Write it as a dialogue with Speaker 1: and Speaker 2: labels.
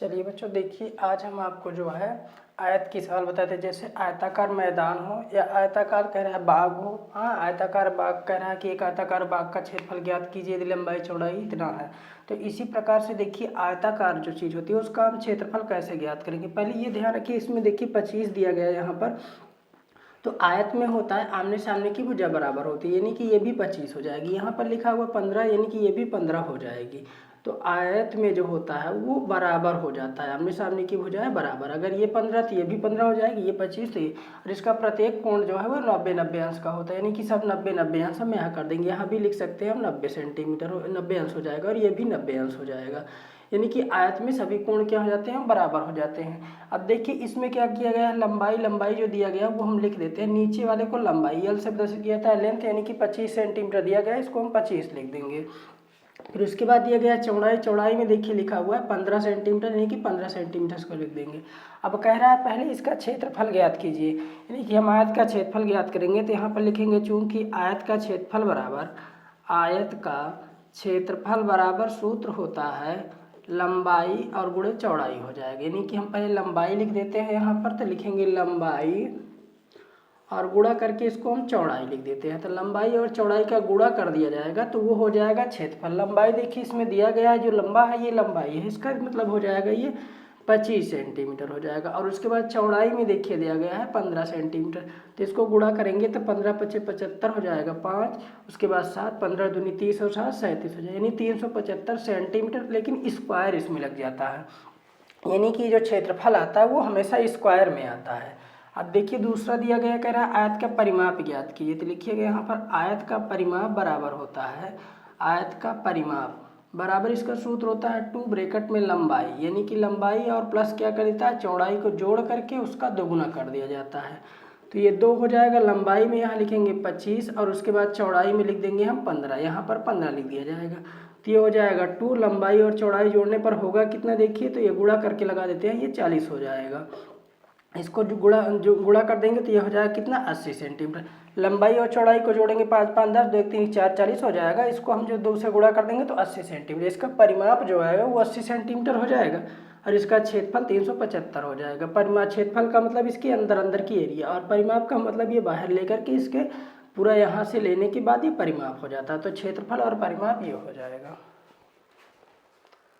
Speaker 1: चलिए बच्चों, देखिए आज हम आपको जो है आयत की सवाल बताते हैं। जैसे आयताकार मैदान हो या आयताकार कह रहा है बाग हो। हाँ, आयताकार बाग कह रहा है कि एक आयताकार बाग का क्षेत्रफल ज्ञात कीजिए, यदि लंबाई चौड़ाई इतना है। तो इसी प्रकार से देखिए आयताकार जो चीज़ होती है उसका हम क्षेत्रफल कैसे ज्ञात करेंगे। पहले ये ध्यान रखिए, इसमें देखिए 25 दिया गया है यहाँ पर। तो आयत में होता है आमने सामने की भुजा बराबर होती है, यानी कि ये भी 25 हो जाएगी। यहाँ पर लिखा हुआ 15, यानी कि ये भी 15 हो जाएगी। तो आयत में जो होता है वो बराबर हो जाता है, आमने सामने की भुजाएं बराबर। अगर ये 15 तो ये भी 15 हो जाएगी, ये 25 तो ये। और इसका प्रत्येक कोण जो है वो 90-90 अंश का होता है, यानी कि सब 90-90 अंश हम यहाँ कर देंगे। यहाँ भी लिख सकते हैं हम 90 सेंटीमीटर 90 अंश हो जाएगा, और ये भी 90 अंश हो जाएगा। यानी कि आयत में सभी कोण क्या हो जाते हैं, बराबर हो जाते हैं। अब देखिए इसमें क्या किया गया है, लंबाई जो दिया गया वो हम लिख देते हैं। नीचे वाले को लंबाई एल से प्रदर्शित किया था, लेंथ यानी कि 25 सेंटीमीटर दिया गया है, इसको हम 25 लिख देंगे। फिर उसके बाद दिया गया चौड़ाई में देखिए लिखा हुआ है 15 सेंटीमीटर, यानी कि 15 सेंटीमीटर को लिख देंगे। अब कह रहा है पहले इसका क्षेत्रफल ज्ञात कीजिए, यानी कि हम आयत का क्षेत्रफल ज्ञात करेंगे। तो यहाँ पर लिखेंगे चूंकि आयत का क्षेत्रफल बराबर सूत्र होता है लंबाई और गुणे चौड़ाई हो जाएगा। यानी कि हम पहले लंबाई लिख देते हैं यहाँ पर, तो लिखेंगे लंबाई और गुणा करके इसको हम चौड़ाई लिख देते हैं। तो लंबाई और चौड़ाई का गुणा कर दिया जाएगा तो वो हो जाएगा क्षेत्रफल। लंबाई देखिए इसमें दिया गया है, जो लंबा है ये लंबाई है, इसका मतलब हो जाएगा ये 25 सेंटीमीटर हो जाएगा। और उसके बाद चौड़ाई में देखिए दिया गया है 15 सेंटीमीटर, तो इसको गुणा करेंगे तो 15 पचे 75 हो जाएगा 5, उसके बाद 7, 15 दूनी 30 और 7 37 हो जाएगा, यानी 375 सेंटीमीटर। लेकिन स्क्वायर इसमें लग जाता है, यानी कि जो क्षेत्रफल आता है वो हमेशा स्क्वायर में आता है। अब देखिए दूसरा दिया गया, कह रहा है आयत का परिमाप ज्ञात कीजिए। तो लिखिएगा यहाँ पर आयत का परिमाप बराबर होता है, आयत का परिमाप बराबर इसका सूत्र होता है 2 ब्रैकेट में लंबाई, यानी कि लंबाई और प्लस क्या कर देता है, चौड़ाई को जोड़ करके उसका दोगुना कर दिया जाता है। तो ये 2 हो जाएगा। लंबाई में यहाँ लिखेंगे 25 और उसके बाद चौड़ाई में लिख देंगे हम 15, यहाँ पर 15 लिख दिया जाएगा। तो ये हो जाएगा 2, लंबाई और चौड़ाई जोड़ने पर होगा कितना देखिए, तो ये गुणा करके लगा देते हैं, ये 40 हो जाएगा। इसको जो गुणा कर देंगे तो ये हो जाएगा कितना, 80 सेंटीमीटर। लंबाई और चौड़ाई को जोड़ेंगे 5 5 10 2 1 3 4 40 हो जाएगा। इसको हम जो 2 से गुणा कर देंगे तो 80 सेंटीमीटर। इसका परिमाप जो है वो 80 सेंटीमीटर हो जाएगा, और इसका क्षेत्रफल 375 हो जाएगा। परिमाप क्षेत्रफल का मतलब इसके अंदर की एरिया, और परिमाप का मतलब ये बाहर लेकर के इसके पूरा यहाँ से लेने के बाद ये परिमाप हो जाता है। तो क्षेत्रफल और परिमाप ये हो जाएगा।